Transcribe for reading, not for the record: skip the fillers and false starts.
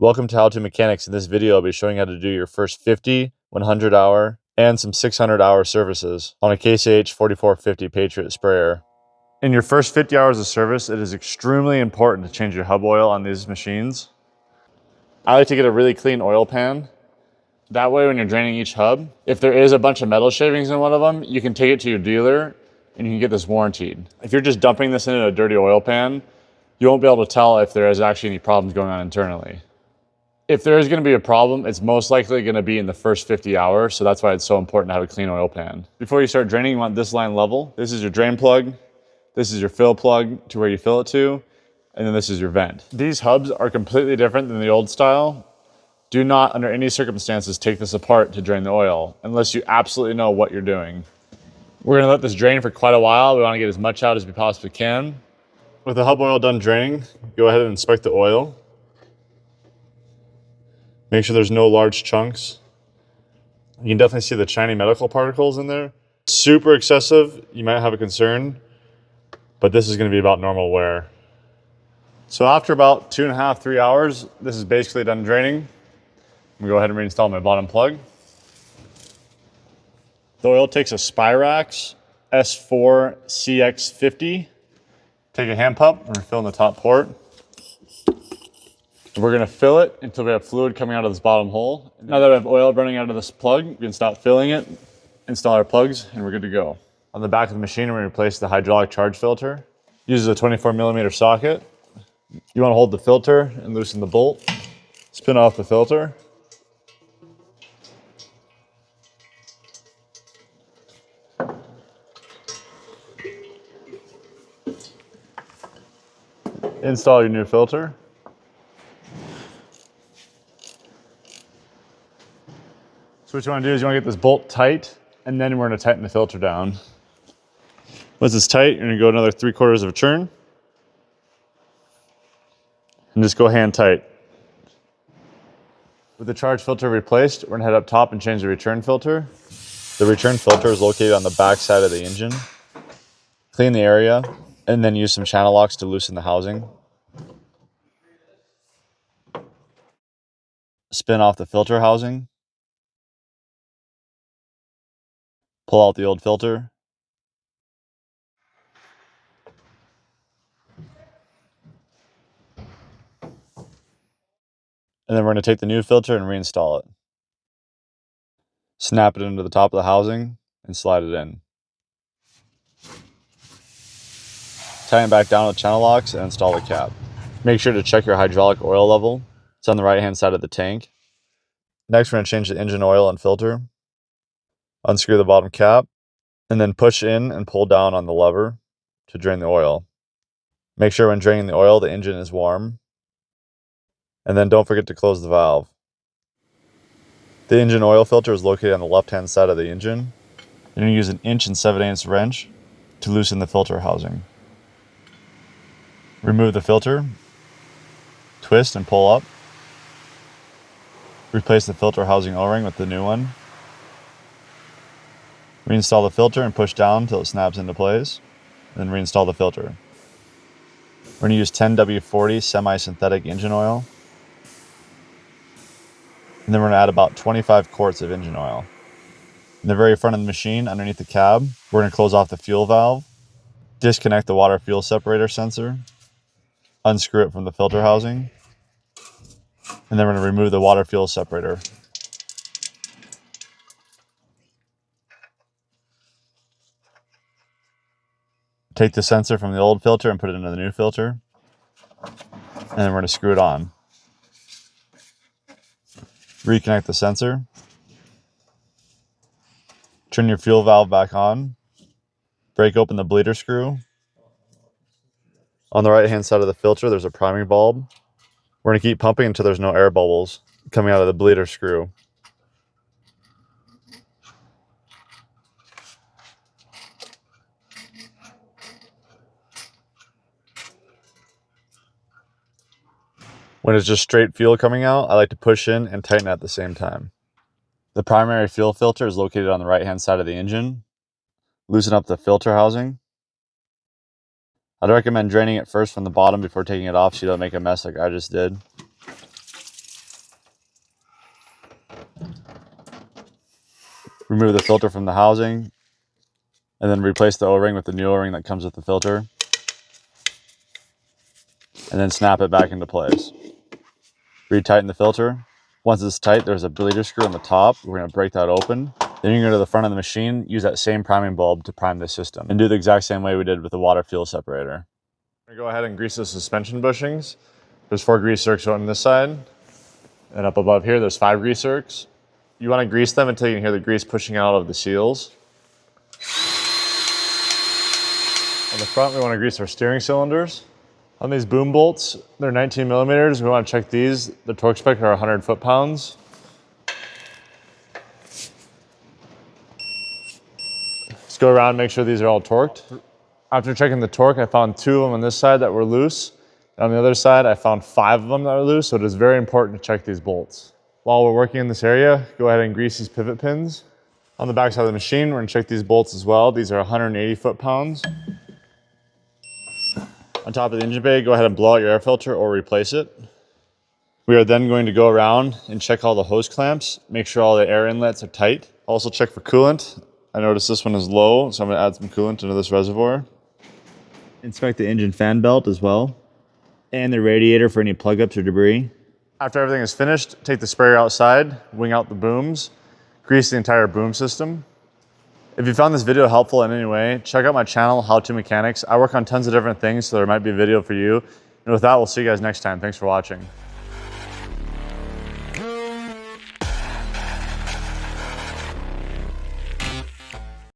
Welcome to How To Mechanics. In this video, I'll be showing how to do your first 50, 100 hour, and some 600 hour services on a Case IH 4450 Patriot sprayer. In your first 50 hours of service, it is extremely important to change your hub oil on these machines. I like to get a really clean oil pan. That way, when you're draining each hub, if there is a bunch of metal shavings in one of them, you can take it to your dealer and you can get this warrantied. If you're just dumping this into a dirty oil pan, you won't be able to tell if there is actually any problems going on internally. If there is going to be a problem, it's most likely going to be in the first 50 hours, so that's why it's so important to have a clean oil pan. Before you start draining, you want this line level. This is your drain plug, this is your fill plug to where you fill it to, and then this is your vent. These hubs are completely different than the old style. Do not, under any circumstances, take this apart to drain the oil, unless you absolutely know what you're doing. We're going to let this drain for quite a while. We want to get as much out as we possibly can. With the hub oil done draining, go ahead and inspect the oil. Make sure there's no large chunks. You can definitely see the shiny medical particles in there. Super excessive, you might have a concern, but this is going to be about normal wear. So after about 2.5 to 3 hours, this is basically done draining. I'm going to go ahead and reinstall my bottom plug. The oil takes a Spirax S4 CX50. Take a hand pump and refill in the top port. We're going to fill it until we have fluid coming out of this bottom hole. Now that we have oil running out of this plug, we can stop filling it, install our plugs, and we're good to go. On the back of the machine, we're going to replace the hydraulic charge filter. Uses a 24mm socket. You want to hold the filter and loosen the bolt. Spin off the filter. Install your new filter. So what you want to do is you want to get this bolt tight, and then we're going to tighten the filter down. Once it's tight, you're going to go another 3/4 of a turn. And just go hand tight. With the charge filter replaced, we're going to head up top and change the return filter. The return filter is located on the back side of the engine. Clean the area, and then use some channel locks to loosen the housing. Spin off the filter housing. Pull out the old filter. And then we're going to take the new filter and reinstall it. Snap it into the top of the housing and slide it in. Tighten it back down with channel locks and install the cap. Make sure to check your hydraulic oil level. It's on the right hand side of the tank. Next, we're going to change the engine oil and filter. Unscrew the bottom cap, and then push in and pull down on the lever to drain the oil. Make sure when draining the oil, the engine is warm. And then don't forget to close the valve. The engine oil filter is located on the left-hand side of the engine. You're going to use an 1 7/8" wrench to loosen the filter housing. Remove the filter, twist and pull up. Replace the filter housing O-ring with the new one. Reinstall the filter and push down until it snaps into place. Then reinstall the filter. We're going to use 10W40 semi-synthetic engine oil. And then we're going to add about 25 quarts of engine oil. In the very front of the machine, underneath the cab, we're going to close off the fuel valve, disconnect the water fuel separator sensor, unscrew it from the filter housing, and then we're going to remove the water fuel separator. Take the sensor from the old filter and put it into the new filter, and then we're going to screw it on. Reconnect the sensor. Turn your fuel valve back on. Break open the bleeder screw. On the right hand side of the filter, there's a priming bulb. We're going to keep pumping until there's no air bubbles coming out of the bleeder screw. When it's just straight fuel coming out, I like to push in and tighten at the same time. The primary fuel filter is located on the right hand side of the engine. Loosen up the filter housing. I'd recommend draining it first from the bottom before taking it off so you don't make a mess like I just did. Remove the filter from the housing, and then replace the O-ring with the new O-ring that comes with the filter. And then snap it back into place. Retighten the filter. Once it's tight, there's a bleeder screw on the top. We're going to break that open. Then you're going to go to the front of the machine, use that same priming bulb to prime the system, and do the exact same way we did with the water fuel separator. I'm going to go ahead and grease the suspension bushings. There's 4 grease zerks on this side. And up above here, there's 5 grease zerks. You want to grease them until you can hear the grease pushing out of the seals. On the front, we want to grease our steering cylinders. On these boom bolts, they're 19 millimeters. We want to check these. The torque spec are 100 foot-pounds. Let's go around and make sure these are all torqued. After checking the torque, I found 2 of them on this side that were loose. On the other side, I found 5 of them that are loose, so it is very important to check these bolts. While we're working in this area, go ahead and grease these pivot pins. On the back side of the machine, we're going to check these bolts as well. These are 180 foot-pounds. On top of the engine bay, go ahead and blow out your air filter or replace it. We are then going to go around and check all the hose clamps, make sure all the air inlets are tight. Also check for coolant. I noticed this one is low, so I'm going to add some coolant into this reservoir. Inspect the engine fan belt as well, and the radiator for any plug ups or debris. After everything is finished, take the sprayer outside, wing out the booms, grease the entire boom system. If you found this video helpful in any way, check out my channel, How To Mechanics. I work on tons of different things, so there might be a video for you. And with that, we'll see you guys next time. Thanks for watching.